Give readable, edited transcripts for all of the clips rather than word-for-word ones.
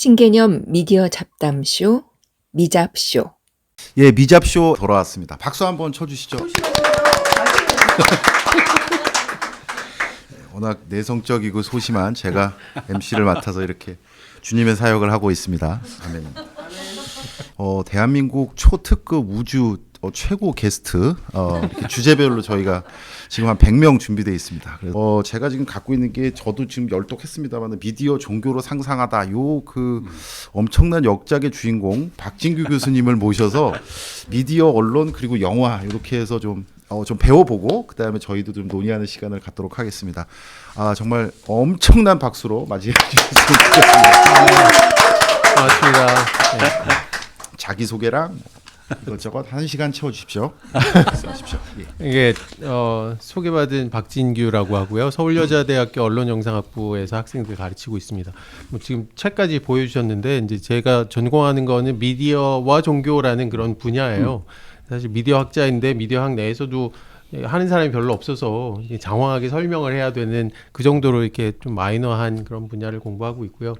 신개념 미디어 잡담쇼, 미잡쇼. 예, 미잡쇼 돌아왔습니다. 박수 한번 쳐주시죠. 워낙 내성적이고 소심한 제가 MC를 맡아서 이렇게 주님의 사역을 하고 있습니다. 아멘. 대한민국 초특급 우주 최고 게스트 이렇게 주제별로 저희가 지금 한 100명 준비되어 있습니다. 그래서 제가 지금 갖고 있는 게 저도 지금 열독했습니다만 미디어 종교로 상상하다 요 그 엄청난 역작의 주인공 박진규 교수님을 모셔서 미디어 언론 그리고 영화 이렇게 해서 좀 배워보고 그다음에 저희도 좀 논의하는 시간을 갖도록 하겠습니다. 정말 엄청난 박수로 맞이해 주셨으면 좋겠습니다. 고맙습니다. 네. 자기소개랑 이것저것 1시간 채워주십시오. 예. 이게 소개받은 박진규라고 하고요. 서울여자대학교 언론영상학부에서 학생들 가르치고 있습니다. 지금 책까지 보여주셨는데 이제 제가 전공하는 거는 미디어와 종교라는 그런 분야예요. 사실 미디어 학자인데 미디어학 내에서도 하는 사람이 별로 없어서 장황하게 설명을 해야 되는 그 정도로 이렇게 좀 마이너한 그런 분야를 공부하고 있고요.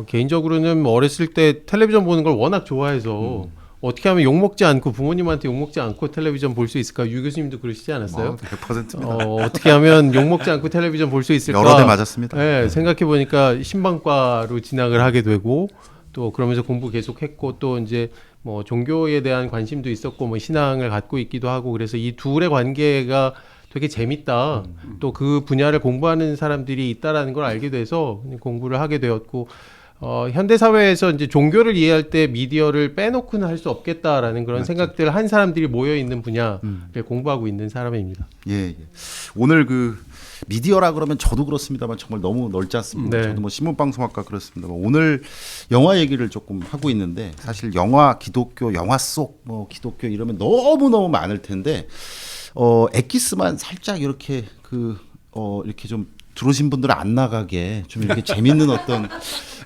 개인적으로는 뭐 어렸을 때 텔레비전 보는 걸 워낙 좋아해서 어떻게 하면 욕먹지 않고 부모님한테 욕먹지 않고 텔레비전 볼 수 있을까? 유 교수님도 그러시지 않았어요? 100%입니다. 어떻게 하면 욕먹지 않고 텔레비전 볼 수 있을까? 여러 대 맞았습니다. 네, 생각해보니까 신방과로 진학을 하게 되고 또 그러면서 공부 계속했고 또 이제 뭐 종교에 대한 관심도 있었고 뭐 신앙을 갖고 있기도 하고 그래서 이 둘의 관계가 되게 재밌다. 또 그 분야를 공부하는 사람들이 있다라는 걸 알게 돼서 공부를 하게 되었고 현대 사회에서 이제 종교를 이해할 때 미디어를 빼놓고는 할 수 없겠다라는 그런 생각들을 한 사람들이 모여 있는 분야를 공부하고 있는 사람입니다. 예. 오늘 그 미디어라 그러면 저도 그렇습니다만 정말 너무 넓지 않습니까? 네. 저도 뭐 신문방송학과 그렇습니다만 오늘 영화 얘기를 조금 하고 있는데 사실 영화, 기독교, 영화 속 뭐 기독교 이러면 너무 많을 텐데 엑기스만 살짝 이렇게 이렇게 좀 들어오신 분들은 안 나가게 좀 이렇게 재밌는 어떤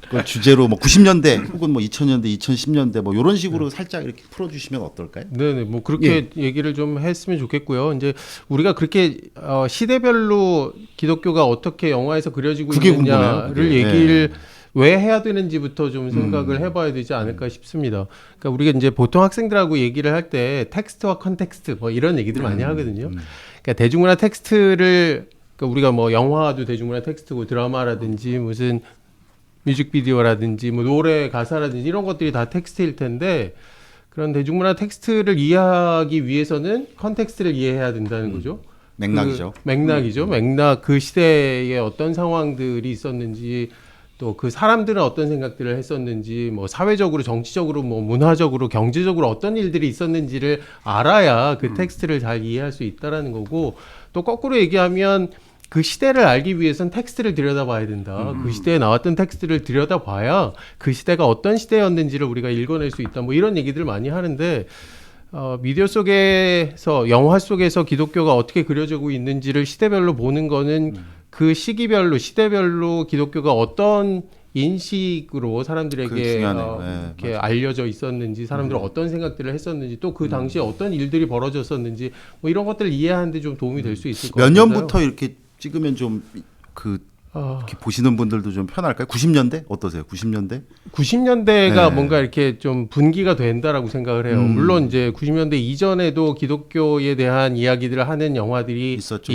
그 주제로 뭐 90년대 혹은 뭐 2000년대, 2010년대 뭐 이런 식으로 살짝 이렇게 풀어주시면 어떨까요? 네네, 뭐 그렇게 얘기를 좀 했으면 좋겠고요. 이제 우리가 그렇게 시대별로 기독교가 어떻게 영화에서 그려지고 있느냐를 얘기를 왜 해야 되는지부터 좀 생각을 해봐야 되지 않을까 싶습니다. 그러니까 우리가 이제 보통 학생들하고 얘기를 할 때 텍스트와 컨텍스트 뭐 이런 얘기들 많이 하거든요. 그러니까 대중문화 텍스트를 그러니까 우리가 뭐 영화도 대중문화 텍스트고 드라마라든지 무슨 뮤직비디오라든지 뭐 노래 가사라든지 이런 것들이 다 텍스트일 텐데 그런 대중문화 텍스트를 이해하기 위해서는 컨텍스트를 이해해야 된다는 거죠. 맥락이죠. 맥락이죠. 맥락 그 시대에 어떤 상황들이 있었는지 또 그 사람들은 어떤 생각들을 했었는지 뭐 사회적으로 정치적으로 뭐 문화적으로 경제적으로 어떤 일들이 있었는지를 알아야 그 텍스트를 잘 이해할 수 있다라는 거고 또 거꾸로 얘기하면 그 시대를 알기 위해선 텍스트를 들여다봐야 된다. 그 시대에 나왔던 텍스트를 들여다봐야 그 시대가 어떤 시대였는지를 우리가 읽어낼 수 있다. 뭐 이런 얘기들을 많이 하는데 미디어 속에서 영화 속에서 기독교가 어떻게 그려지고 있는지를 시대별로 보는 거는 그 시대별로 기독교가 어떤 인식으로 사람들에게 이렇게 알려져 있었는지 사람들은 어떤 생각들을 했었는지 또 그 당시에 어떤 일들이 벌어졌었는지 뭐 이런 것들을 이해하는 데 좀 도움이 될 수 있을 것 같아요. 몇 년부터 이렇게 찍으면 좀 이렇게 보시는 분들도 좀 편할까요? 90년대 어떠세요? 90년대? 90년대가 뭔가 이렇게 좀 분기가 된다라고 생각을 해요. 물론 이제 90년대 이전에도 기독교에 대한 이야기들을 하는 영화들이 있었죠.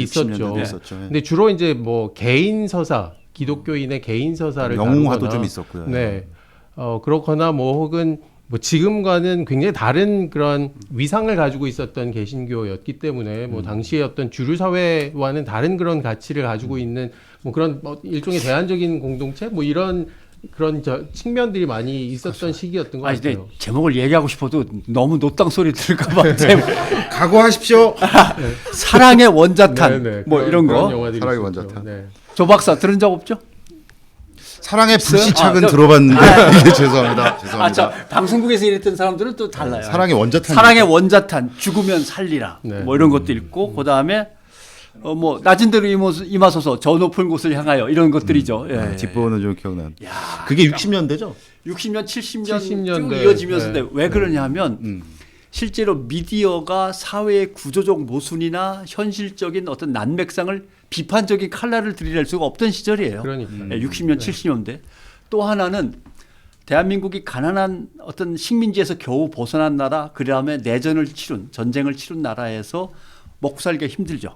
근데 주로 이제 뭐 개인 서사, 기독교인의 개인 서사를 영웅화도 좀 있었고요. 네. 그렇거나 뭐 혹은 뭐 지금과는 굉장히 다른 그런 위상을 가지고 있었던 개신교였기 때문에 뭐 당시의 어떤 주류 사회와는 다른 그런 가치를 가지고 있는 뭐 그런 일종의 대안적인 공동체 뭐 이런 그런 측면들이 많이 있었던 시기였던 것 같아요. 제목을 얘기하고 싶어도 너무 노땅 소리 들을까봐 각오하십시오. 사랑의 원자탄 뭐 이런 거. 사랑의 원자탄. 네. 조 박사 들은 적 없죠? 사랑의 불시착은 들어봤는데 죄송합니다. 방송국에서 일했던 사람들은 또 달라요. 사랑의 원자탄. 사랑의 원자탄 죽으면 살리라. 뭐 이런 것도 있고 그다음에 뭐 낮은 데로 임하소서 저 높은 곳을 향하여 이런 것들이죠. 뒷부분은 좀 기억나는. 그게 60년대죠? 60년, 70년 쭉 70년대. 이어지면서 왜 그러냐면 실제로 미디어가 사회의 구조적 모순이나 현실적인 어떤 난맥상을 비판적인 칼날을 들이댈 수가 없던 시절이에요. 그러니까. 60년, 70년대. 또 하나는 대한민국이 가난한 어떤 식민지에서 겨우 벗어난 나라, 그 다음에 전쟁을 치룬 나라에서 먹고 살기가 힘들죠.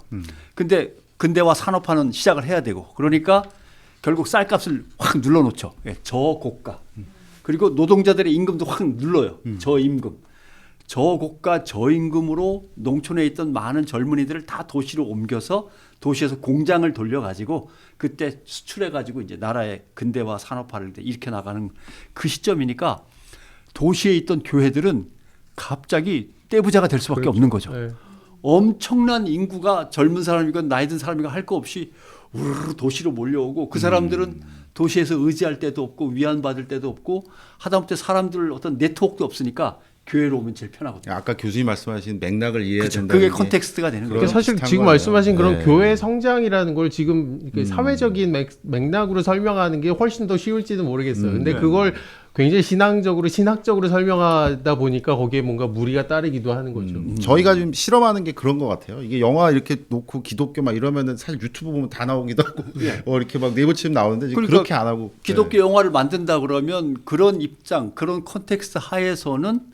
근데 근대화 산업화는 시작을 해야 되고, 그러니까 결국 쌀값을 확 눌러놓죠. 예, 저고가. 그리고 노동자들의 임금도 확 눌러요. 저임금. 저고가 저임금으로 농촌에 있던 많은 젊은이들을 다 도시로 옮겨서 도시에서 공장을 돌려가지고 그때 수출해가지고 이제 나라의 근대화 산업화를 일으켜 나가는 그 시점이니까 도시에 있던 교회들은 갑자기 떼부자가 될 수밖에 없는 거죠. 네. 엄청난 인구가 젊은 사람이건 나이 든 사람이건 할 거 없이 우르르 도시로 몰려오고 그 사람들은 도시에서 의지할 데도 없고 위안받을 데도 없고 하다못해 사람들 어떤 네트워크도 없으니까 교회로 오면 제일 편하거든요. 아까 교수님 말씀하신 맥락을 이해해야 그렇죠. 된다. 그게 컨텍스트가 되는 거예요. 그러니까 사실 비슷한 지금 거예요. 말씀하신 그런 네. 교회 성장이라는 걸 지금 이렇게 사회적인 맥락으로 설명하는 게 훨씬 더 쉬울지도 모르겠어요. 근데 네. 그걸 굉장히 신학적으로 설명하다 보니까 거기에 뭔가 무리가 따르기도 하는 거죠. 저희가 좀 실험하는 게 그런 것 같아요. 이게 영화 이렇게 놓고 기독교 막 이러면은 사실 유튜브 보면 다 나오기도 하고 이렇게 막 네이버 치면 나오는데 지금 그러니까 그렇게 안 하고 기독교 영화를 만든다 그러면 그런 입장, 그런 컨텍스트 하에서는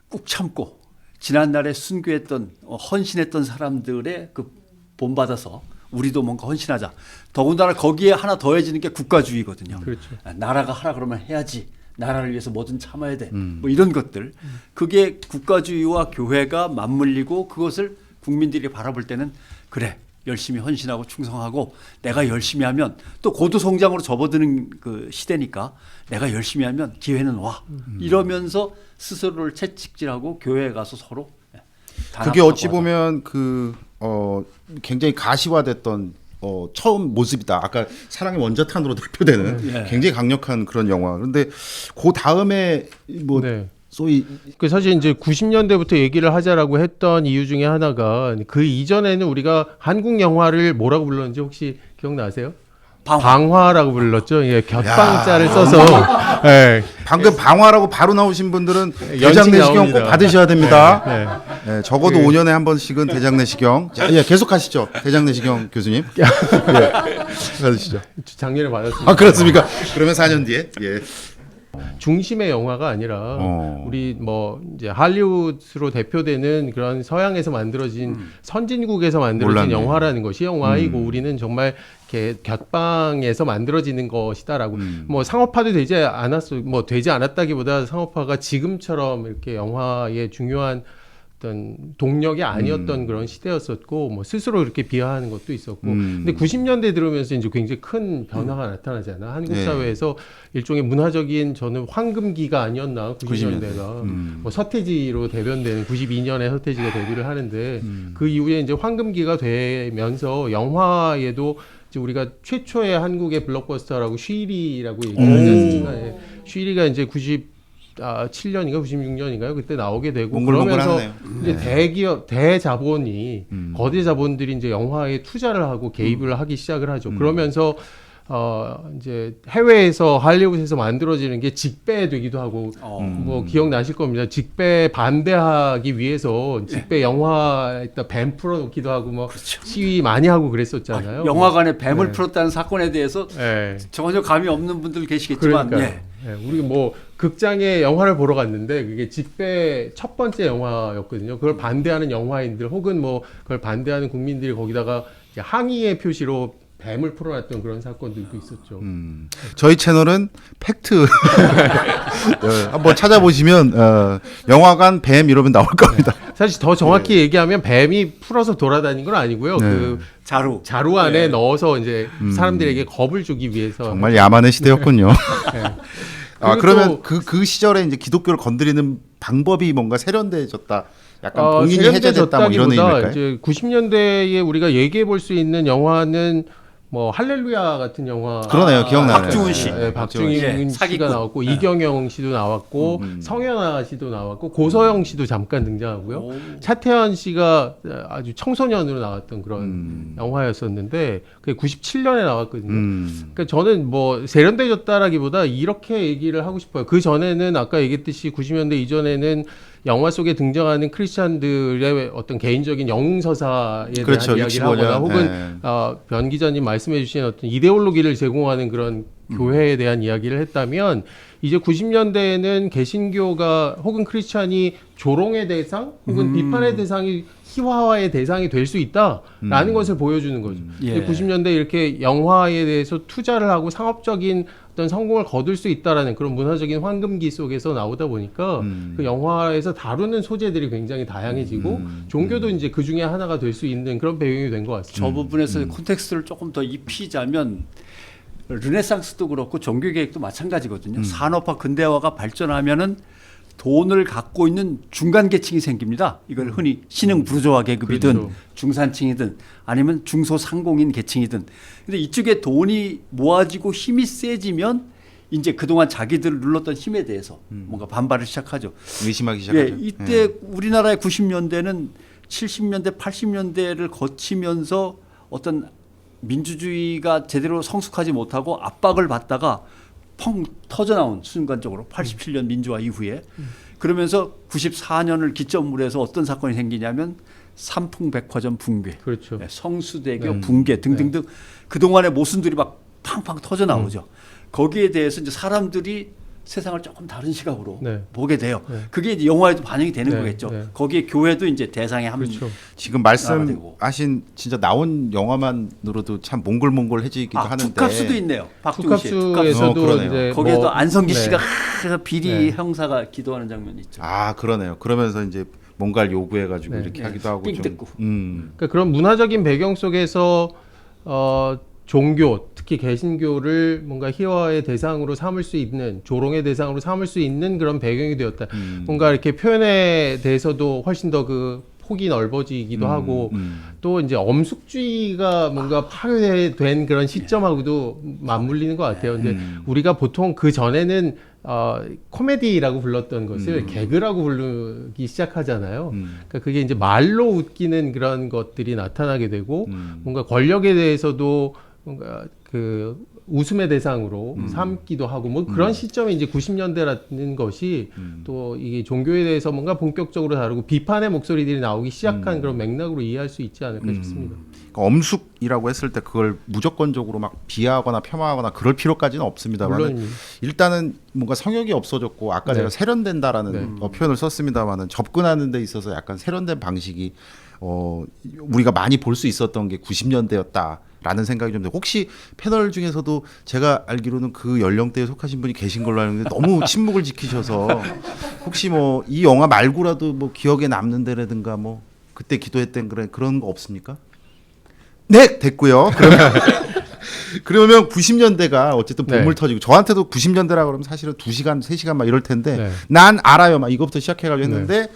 꾹 참고 지난날에 순교했던 헌신했던 사람들의 그 본받아서 우리도 뭔가 헌신하자. 더군다나 거기에 하나 더해지는 게 국가주의거든요. 그렇죠. 나라가 하라 그러면 해야지. 나라를 위해서 뭐든 참아야 돼. 뭐 이런 것들. 그게 국가주의와 교회가 맞물리고 그것을 국민들이 바라볼 때는 그래. 열심히 헌신하고 충성하고 내가 열심히 하면 또 고도 성장으로 접어드는 그 시대니까 내가 열심히 하면 기회는 와. 이러면서 스스로를 채찍질하고 교회에 가서 서로 그게 단합하고 어찌 하자. 보면 굉장히 가시화됐던 처음 모습이다. 아까 사랑의 원자탄으로 대표되는 네. 굉장히 강력한 그런 영화. 그런데 그 다음에 뭐 네. 소위 그 사실 이제 90년대부터 얘기를 하자라고 했던 이유 중에 하나가 그 이전에는 우리가 한국 영화를 뭐라고 불렀는지 혹시 기억나세요? 방화라고 불렀죠. 예, 곁방자를 써서. 예. 방금 방화라고 바로 나오신 분들은 연식 대장내시경 나옵니다. 꼭 받으셔야 됩니다. 네. 네, 적어도 5년에 한 번씩은 대장내시경. 자, 예, 계속하시죠. 대장내시경 교수님. 예, 받으시죠. 작년에 받았습니다. 아 그렇습니까? 그러면 4년 뒤에. 예. 중심의 영화가 아니라 우리 뭐 이제 할리우드로 대표되는 그런 서양에서 만들어진 선진국에서 만들어진 몰랐네. 영화라는 것이 영화이고 우리는 정말 이렇게 곁방에서 만들어지는 것이다라고 뭐 상업화도 되지 않았다기보다 상업화가 지금처럼 이렇게 영화의 중요한 어떤 동력이 아니었던 그런 시대였었고 뭐 스스로 이렇게 비하하는 것도 있었고 근데 90년대 들어오면서 이제 굉장히 큰 변화가 나타나잖아. 한국 네. 사회에서 일종의 문화적인 저는 황금기가 아니었나 90년대가 뭐 서태지로 대변되는 92년에 서태지가 데뷔를 하는데 그 이후에 이제 황금기가 되면서 영화에도 이제 우리가 최초의 한국의 블록버스터라고 쉬리라고 얘기하지 않습니까? 예. 쉬리가 이제 7년인가 96년인가요? 그때 나오게 되고 그러면서 몽글몽글하네요. 이제 대기업 대자본이 거대 자본들이 이제 영화에 투자를 하고 개입을 하기 시작을 하죠. 그러면서 이제 해외에서 할리우드에서 만들어지는 게 직배되기도 하고 뭐 기억나실 겁니다. 직배 반대하기 위해서 직배 영화에다 뱀 풀어놓기도 하고 뭐 시위 많이 하고 그랬었잖아요. 영화관에 뱀을 네. 풀었다는 사건에 대해서 네. 전혀 감이 없는 분들 계시겠지만 그러니까요. 예, 우리 뭐 극장에 영화를 보러 갔는데 그게 직배 첫 번째 영화였거든요. 그걸 반대하는 영화인들 혹은 뭐 그걸 반대하는 국민들이 거기다가 이제 항의의 표시로 뱀을 풀어놨던 그런 사건들도 있었죠. 저희 채널은 팩트 한번 찾아보시면 영화관 뱀 이러면 나올 겁니다. 사실 더 정확히 얘기하면 뱀이 풀어서 돌아다닌 건 아니고요. 네. 그 자루 안에 넣어서 이제 사람들에게 겁을 주기 위해서 정말 야만의 시대였군요. 아 그리고 그러면 그 시절에 이제 기독교를 건드리는 방법이 뭔가 세련돼졌다. 약간 봉인이 해제됐다 뭐 이런 세련되졌다기보다 의미일까요? 이제 90년대에 우리가 얘기해 볼 수 있는 영화는 뭐 할렐루야 같은 영화 그러네요. 기억나네요. 박중훈 씨. 네, 박중훈 예, 씨가 사기꾼. 나왔고 이경영 씨도 나왔고 성현아 씨도 나왔고 고서영 씨도 잠깐 등장하고요. 차태현 씨가 아주 청소년으로 나왔던 그런 영화였었는데 그게 97년에 나왔거든요. 그러니까 저는 뭐 세련돼졌다라기보다 이렇게 얘기를 하고 싶어요. 그 전에는 아까 얘기했듯이 90년대 이전에는 영화 속에 등장하는 크리스찬들의 어떤 개인적인 영웅서사에 대한 그렇죠. 이야기를 하거나 65년. 혹은 네. 변 기자님 말씀해주신 어떤 이데올로기를 제공하는 그런 교회에 대한 이야기를 했다면 이제 90년대에는 개신교가 혹은 크리스찬이 조롱의 대상 혹은 비판의 대상이 희화화의 대상이 될 수 있다라는 것을 보여주는 거죠. 예. 90년대 이렇게 영화에 대해서 투자를 하고 상업적인 어떤 성공을 거둘 수 있다라는 그런 문화적인 황금기 속에서 나오다 보니까 그 영화에서 다루는 소재들이 굉장히 다양해지고 종교도 이제 그 중에 하나가 될 수 있는 그런 배경이 된 것 같습니다. 저 부분에서 콘텍스트를 조금 더 입히자면 르네상스도 그렇고 종교개혁도 마찬가지거든요. 산업화 근대화가 발전하면은 돈을 갖고 있는 중간 계층이 생깁니다. 이걸 흔히 신흥 부르조아 계급이든 그렇죠. 중산층이든 아니면 중소상공인 계층이든. 근데 이쪽에 돈이 모아지고 힘이 세지면 이제 그동안 자기들을 눌렀던 힘에 대해서 뭔가 반발을 시작하죠. 의심하기 시작하죠. 예, 이때 우리나라의 90년대는 70년대, 80년대를 거치면서 어떤 민주주의가 제대로 성숙하지 못하고 압박을 받다가 펑 터져나온 순간적으로 87년 민주화 이후에 그러면서 94년을 기점으로 해서 어떤 사건이 생기냐면 삼풍백화점 붕괴, 그렇죠. 네, 성수대교 붕괴 등등등 그동안의 모순들이 막 팡팡 터져나오죠. 거기에 대해서 이제 사람들이 세상을 조금 다른 시각으로 네. 보게 돼요. 네. 그게 이제 영화에도 반영이 되는 네, 거겠죠. 네. 거기에 교회도 이제 대상의 한 그렇죠. 지금 말씀하신 진짜 나온 영화만으로도 참 몽골몽골해지기도 하는데 투캅수도 있네요. 박중훈 씨. 투캅수. 투캅수에서도 그러네요. 이제 거기에도 뭐, 안성기 네. 씨가 비리 네. 형사가 기도하는 장면이 있죠. 아 그러네요. 그러면서 이제 뭔가를 요구해가지고 네. 이렇게 하기도 하고 삥 좀 뜯고. 그러니까 그런 문화적인 배경 속에서 종교, 특히 개신교를 뭔가 희화의 대상으로 삼을 수 있는, 조롱의 대상으로 삼을 수 있는 그런 배경이 되었다. 뭔가 이렇게 표현에 대해서도 훨씬 더 그 폭이 넓어지기도 하고 또 이제 엄숙주의가 뭔가 파괴된 그런 시점하고도 맞물리는 것 같아요. 근데 우리가 보통 그 전에는 코미디라고 불렀던 것을 개그라고 부르기 시작하잖아요. 그러니까 그게 이제 말로 웃기는 그런 것들이 나타나게 되고 뭔가 권력에 대해서도 뭔가 그 웃음의 대상으로 삼기도 하고 뭐 그런 시점에 이제 90년대라는 것이 또 이게 종교에 대해서 뭔가 본격적으로 다루고 비판의 목소리들이 나오기 시작한 그런 맥락으로 이해할 수 있지 않을까 싶습니다. 그러니까 엄숙이라고 했을 때 그걸 무조건적으로 막 비하하거나 폄하하거나 그럴 필요까지는 없습니다만 물론 일단은 뭔가 성역이 없어졌고 아까 네. 제가 세련된다라는 네. 표현을 썼습니다만은 접근하는 데 있어서 약간 세련된 방식이 우리가 많이 볼 수 있었던 게 90년대였다. 라는 생각이 좀 들어요. 혹시 패널 중에서도 제가 알기로는 그 연령대에 속하신 분이 계신 걸로 알고 있는데 너무 침묵을 지키셔서 혹시 뭐 이 영화 말고라도 뭐 기억에 남는 데라든가 뭐 그때 기도했던 그런 거 없습니까? 네, 됐고요. 그러면 90년대가 어쨌든 네. 봄을 터지고 저한테도 90년대라 그러면 사실은 2시간, 3시간 막 이럴 텐데 네. 난 알아요. 막 이거부터 시작해가지고 했는데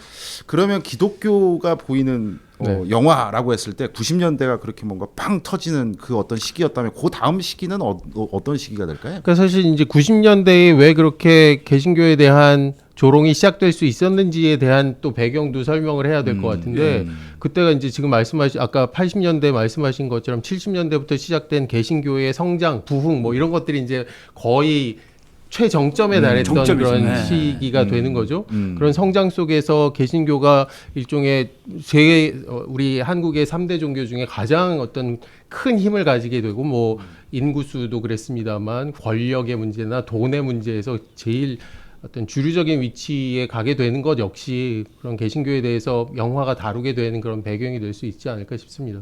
그러면 기독교가 보이는 네. 영화라고 했을 때 90년대가 그렇게 뭔가 팡 터지는 그 어떤 시기였다면 그 다음 시기는 어떤 시기가 될까요? 그러니까 사실 이제 90년대에 왜 그렇게 개신교에 대한 조롱이 시작될 수 있었는지에 대한 또 배경도 설명을 해야 될 것 같은데 그때가 이제 지금 말씀하신 아까 80년대 말씀하신 것처럼 70년대부터 시작된 개신교의 성장, 부흥 뭐 이런 것들이 이제 거의 최정점에 달했던 정점이죠. 그런 네. 시기가 되는 거죠. 그런 성장 속에서 개신교가 일종의 우리 한국의 3대 종교 중에 가장 어떤 큰 힘을 가지게 되고 뭐 인구수도 그랬습니다만 권력의 문제나 돈의 문제에서 제일 어떤 주류적인 위치에 가게 되는 것 역시 그런 개신교에 대해서 영화가 다루게 되는 그런 배경이 될 수 있지 않을까 싶습니다.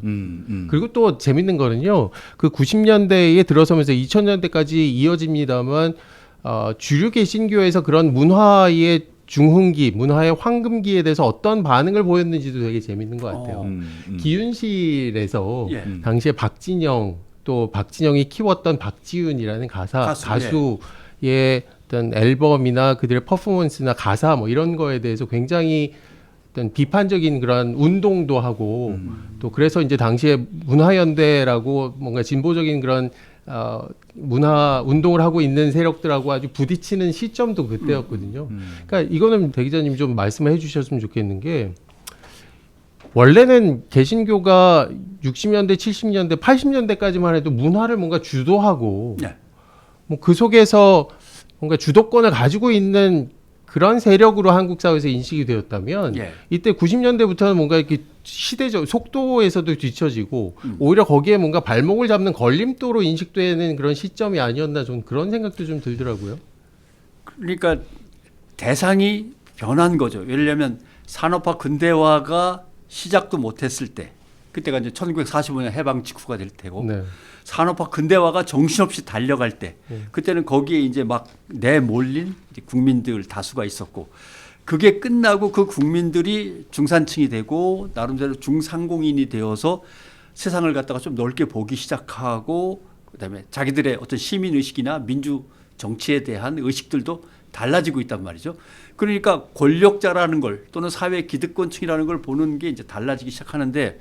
그리고 또 재밌는 거는요. 그 90년대에 들어서면서 2000년대까지 이어집니다만 주류 개신교에서 그런 문화의 중흥기, 문화의 황금기에 대해서 어떤 반응을 보였는지도 되게 재밌는 것 같아요. 기윤실에서 예. 당시에 박진영 또 박진영이 키웠던 박지윤이라는 가수의 어떤 앨범이나 그들의 퍼포먼스나 가사 뭐 이런 거에 대해서 굉장히 어떤 비판적인 그런 운동도 하고 또 그래서 이제 당시에 문화연대라고 뭔가 진보적인 그런 문화 운동을 하고 있는 세력들하고 아주 부딪히는 시점도 그때였거든요. 그러니까 이거는 대 기자님 좀 말씀해 주셨으면 좋겠는 게 원래는 개신교가 60년대, 70년대, 80년대까지만 해도 문화를 뭔가 주도하고 네. 뭐 그 속에서 뭔가 주도권을 가지고 있는 그런 세력으로 한국 사회에서 인식이 되었다면 예. 이때 90년대부터는 뭔가 이렇게 시대적 속도에서도 뒤처지고 오히려 거기에 뭔가 발목을 잡는 걸림돌로 인식되는 그런 시점이 아니었나 좀 그런 생각도 좀 들더라고요. 그러니까 대상이 변한 거죠. 예를 들면 산업화 근대화가 시작도 못했을 때, 그때가 이제 1945년 해방 직후가 될 테고, 네. 산업화 근대화가 정신없이 달려갈 때, 그때는 거기에 이제 막 내몰린 이제 국민들 다수가 있었고, 그게 끝나고 그 국민들이 중산층이 되고 나름대로 중상공인이 되어서 세상을 갖다가 좀 넓게 보기 시작하고, 그다음에 자기들의 어떤 시민 의식이나 민주 정치에 대한 의식들도 달라지고 있단 말이죠. 그러니까 권력자라는 걸 또는 사회 기득권층이라는 걸 보는 게 이제 달라지기 시작하는데,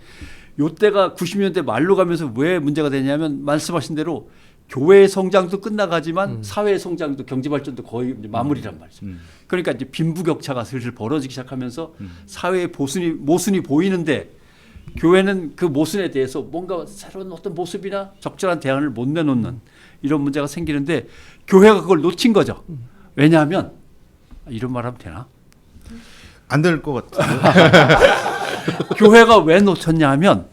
요때가 90년대 말로 가면서 왜 문제가 되냐면 말씀하신 대로 교회의 성장도 끝나가지만 사회의 성장도 경제 발전도 거의 이제 마무리란 말이죠. 그러니까 이제 빈부격차가 슬슬 벌어지기 시작하면서 사회의 모순이 보이는데 교회는 그 모순에 대해서 뭔가 새로운 어떤 모습이나 적절한 대안을 못 내놓는 이런 문제가 생기는데 교회가 그걸 놓친 거죠. 왜냐하면 이런 말하면 되나? 안 될 것 같아요. 교회가 왜 놓쳤냐 하면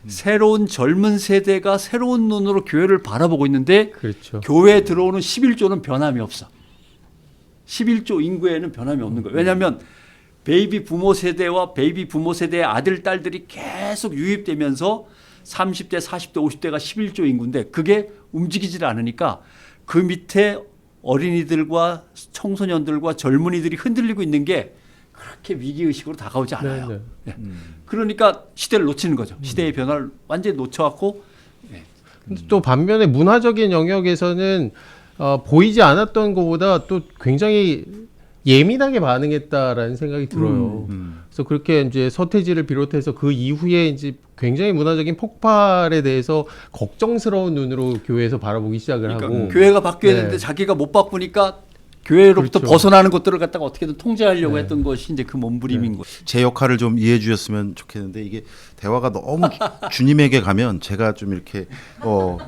새로운 젊은 세대가 새로운 눈으로 교회를 바라보고 있는데 그렇죠. 교회에 들어오는 11조는 변함이 없어. 11조 인구에는 변함이 없는 거예요. 왜냐하면 베이비 부모 세대와 베이비 부모 세대의 아들, 딸들이 계속 유입되면서 30대, 40대, 50대가 11조 인구인데 그게 움직이질 않으니까 그 밑에 어린이들과 청소년들과 젊은이들이 흔들리고 있는 게 그렇게 위기의식으로 다가오지 않아요. 네, 예. 그러니까 시대를 놓치는 거죠. 시대의 변화를 완전히 놓쳐갖고. 예. 근데 또 반면에 문화적인 영역에서는 보이지 않았던 것보다 또 굉장히 예민하게 반응했다라는 생각이 들어요. 그래서 그렇게 이제 서태지를 비롯해서 그 이후에 이제 굉장히 문화적인 폭발에 대해서 걱정스러운 눈으로 교회에서 바라보기 시작을 그러니까 하고 교회가 바뀌어야 네. 되는데 자기가 못 바꾸니까 교회로부터 그렇죠. 벗어나는 것들을 갖다가 어떻게든 통제하려고 했던 것이 이제 그 몸부림인 거예요. 제 역할을 좀 이해해 주셨으면 좋겠는데 이게 대화가 너무 주님에게 가면 제가 좀 이렇게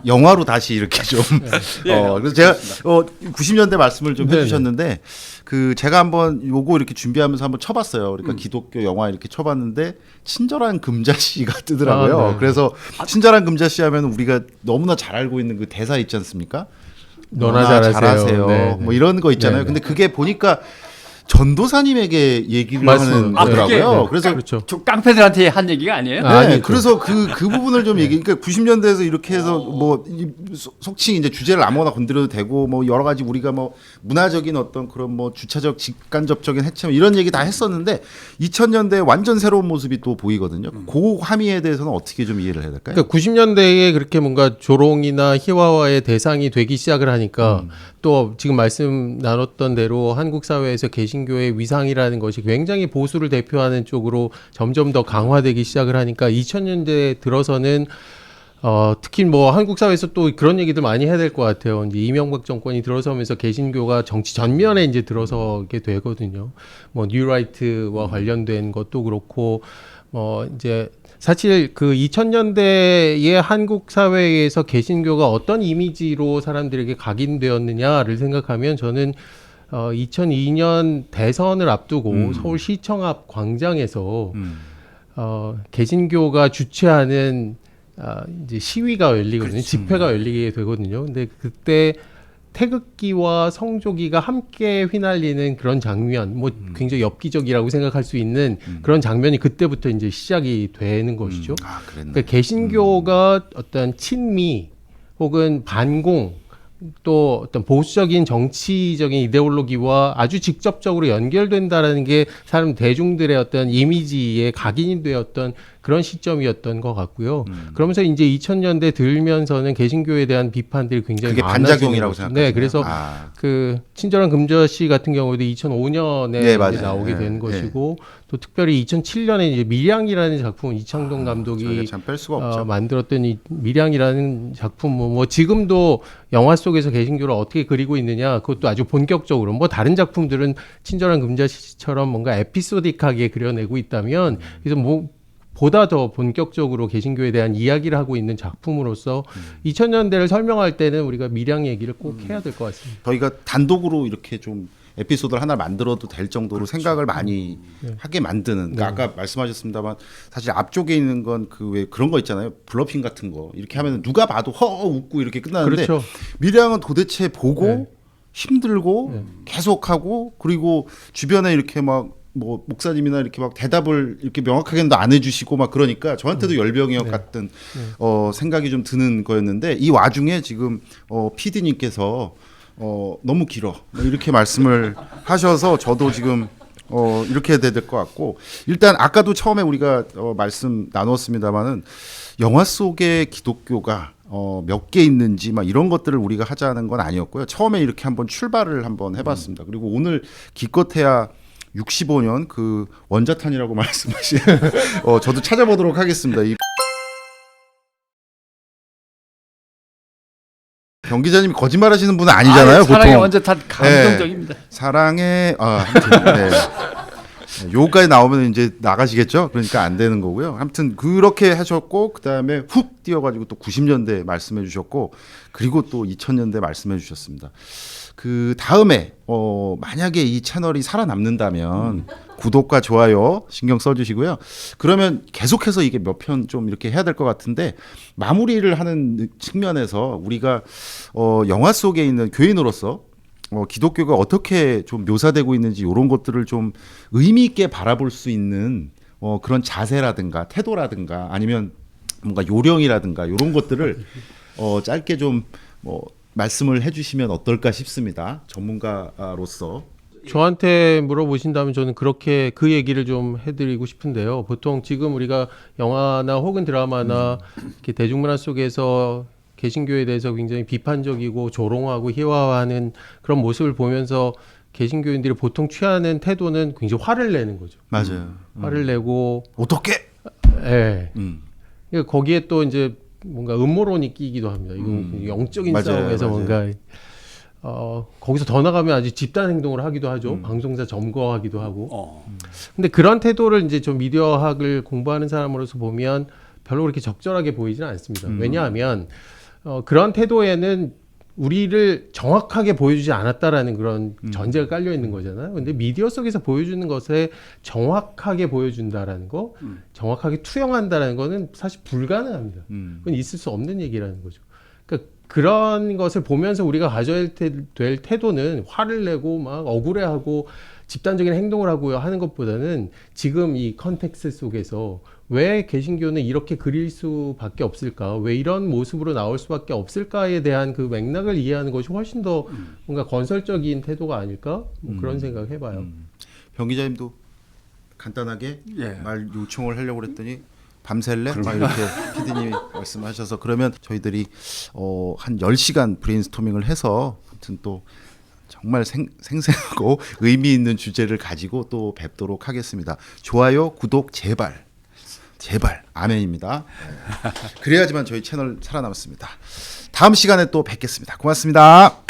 영화로 다시 이렇게 좀 그래서 제가 90년대 말씀을 좀 네네. 해주셨는데 그 제가 한번 요거 이렇게 준비하면서 한번 쳐봤어요. 그러니까 기독교 영화 이렇게 쳐봤는데 친절한 금자씨가 뜨더라고요. 아, 네. 그래서 친절한 금자씨 하면 우리가 너무나 잘 알고 있는 그 대사 있지 않습니까? 너나 잘하세요. 네, 뭐 이런 거 있잖아요. 네, 네. 근데 그게 보니까 전도사님에게 얘기를 맞습니다. 하는 거더라고요. 네. 그래서 그렇죠. 저 깡패들한테 한 얘기가 아니에요? 네, 아니죠. 그래서 그 부분을 좀 얘기. 그러니까 90년대에서 이렇게 해서 뭐 속칭 이제 주제를 아무거나 건드려도 되고 뭐 여러 가지 우리가 뭐 문화적인 어떤 그런 뭐 주차적 직간접적인 해체 이런 얘기 다 했었는데 2000년대에 완전 새로운 모습이 또 보이거든요. 그 함의에 대해서는 어떻게 좀 이해를 해야 될까요? 그러니까 90년대에 그렇게 뭔가 조롱이나 희화화의 대상이 되기 시작을 하니까 또 지금 말씀 나눴던 대로 한국 사회에서 개신교의 위상이라는 것이 굉장히 보수를 대표하는 쪽으로 점점 더 강화되기 시작을 하니까 2000년대 들어서는 특히 뭐 한국 사회에서 또 그런 얘기들 많이 해야 될 것 같아요. 이제 이명박 정권이 들어서면서 개신교가 정치 전면에 이제 들어서게 되거든요. 뭐 뉴라이트와 관련된 것도 그렇고 이제 사실 그 2000년대의 한국 사회에서 개신교가 어떤 이미지로 사람들에게 각인되었느냐를 생각하면 저는 2002년 대선을 앞두고 서울시청 앞 광장에서 개신교가 주최하는 이제 시위가 열리거든요. 그렇죠. 집회가 열리게 되거든요. 근데 그때 태극기와 성조기가 함께 휘날리는 그런 장면, 뭐 굉장히 엽기적이라고 생각할 수 있는 그런 장면이 그때부터 이제 시작이 되는 것이죠. 아, 그랬네. 그러니까 개신교가 어떤 친미 혹은 반공 또 어떤 보수적인 정치적인 이데올로기와 아주 직접적으로 연결된다라는 게 사람 대중들의 어떤 이미지에 각인이 되었던 그런 시점이었던 것 같고요. 그러면서 이제 2000년대 들면서는 개신교에 대한 비판들이 굉장히 그게 많아지는 반작용이라고 거죠. 생각하세요? 네, 그래서 그 친절한 금자씨 같은 경우도 2005년에 네, 맞아요. 나오게 된 네, 것이고 또 특별히 2007년에 이제 밀양이라는 작품 이창동 감독이 저희가 참 뺄 수가 없죠. 만들었던 이 밀양이라는 작품 뭐 지금도 영화 속에서 개신교를 어떻게 그리고 있느냐 그것도 아주 본격적으로 뭐 다른 작품들은 친절한 금자씨처럼 뭔가 에피소딕하게 그려내고 있다면 그래서 뭐 보다 더 본격적으로 개신교에 대한 이야기를 하고 있는 작품으로서 2000년대를 설명할 때는 우리가 밀양 얘기를 꼭 해야 될 것 같습니다. 저희가 단독으로 이렇게 좀 에피소드를 하나 만들어도 될 정도로 생각을 많이 하게 만드는. 그러니까 아까 말씀하셨습니다만 사실 앞쪽에 있는 건 그 왜 그런 거 있잖아요. 블러핑 같은 거 이렇게 하면 누가 봐도 허 웃고 이렇게 끝나는데 그렇죠. 밀양은 도대체 보고 네. 힘들고 네. 계속하고 그리고 주변에 이렇게 막 뭐 목사님이나 이렇게 막 대답을 이렇게 명확하게는 안 해주시고 막 그러니까 저한테도 열병이어 같은 생각이 좀 드는 거였는데 이 와중에 지금 PD님께서 너무 길어 이렇게 말씀을 하셔서 저도 지금 이렇게 해야 될 것 같고 일단 아까도 처음에 우리가 말씀 나눴습니다마는 영화 속의 기독교가 몇 개 있는지 막 이런 것들을 우리가 하자는 건 아니었고요. 처음에 이렇게 한번 출발을 한번 해봤습니다. 그리고 오늘 기껏해야 65년 그 원자탄이라고 말씀하신 저도 찾아보도록 하겠습니다. 병 기자님이 거짓말하시는 분은 아니잖아요. 보통 사랑의 원자탄 감동적입니다. 사랑의 아무튼 네. 요가에 나오면 이제 나가시겠죠. 그러니까 안 되는 거고요. 아무튼 그렇게 하셨고 그다음에 훅 뛰어가지고 또 90년대 말씀해 주셨고 그리고 또 2000년대 말씀해 주셨습니다. 그 다음에 만약에 이 채널이 살아남는다면 구독과 좋아요 신경 써주시고요. 그러면 계속해서 이게 몇 편 좀 이렇게 해야 될 것 같은데 마무리를 하는 측면에서 우리가 영화 속에 있는 교인으로서 기독교가 어떻게 좀 묘사되고 있는지 이런 것들을 좀 의미 있게 바라볼 수 있는 그런 자세라든가 태도라든가 아니면 뭔가 요령이라든가 이런 것들을 짧게 좀 말씀을 해주시면 어떨까 싶습니다. 전문가로서. 저한테 물어보신다면 저는 그렇게 그 얘기를 좀 해드리고 싶은데요. 보통 지금 우리가 영화나 혹은 드라마나 이렇게 대중문화 속에서 개신교에 대해서 굉장히 비판적이고 조롱하고 희화화하는 그런 모습을 보면서 개신교인들이 보통 취하는 태도는 굉장히 화를 내는 거죠. 맞아요. 화를 내고 어떻게? 예. 그러니까 거기에 또 이제 뭔가 음모론이 끼기도 합니다. 이건 영적인 맞아요, 싸움에서 맞아요. 뭔가 거기서 더 나가면 아주 집단 행동을 하기도 하죠. 방송사 점거하기도 하고. 근데 그런 태도를 이제 좀 미디어학을 공부하는 사람으로서 보면 별로 그렇게 적절하게 보이지는 않습니다. 왜냐하면 그런 태도에는 우리를 정확하게 보여주지 않았다라는 그런 전제가 깔려 있는 거잖아요. 근데 미디어 속에서 보여주는 것에 정확하게 보여준다라는 거, 정확하게 투영한다라는 거는 사실 불가능합니다. 그건 있을 수 없는 얘기라는 거죠. 그러니까 그런 것을 보면서 우리가 가져야 될 태도는 화를 내고 막 억울해하고 집단적인 행동을 하고 하는 것보다는 지금 이 컨텍스트 속에서 왜 개신교는 이렇게 그릴 수밖에 없을까? 왜 이런 모습으로 나올 수밖에 없을까에 대한 그 맥락을 이해하는 것이 훨씬 더 뭔가 건설적인 태도가 아닐까? 뭐 그런 생각 해봐요. 병 기자님도 간단하게 예. 말 요청을 하려고 그랬더니 밤샐래? 막 이렇게 PD님이 말씀하셔서 그러면 저희들이 한 10시간 브레인스토밍을 해서 아무튼 또 정말 생생하고 의미 있는 주제를 가지고 또 뵙도록 하겠습니다. 좋아요, 구독 제발 아멘입니다. 그래야지만 저희 채널 살아남습니다. 다음 시간에 또 뵙겠습니다. 고맙습니다.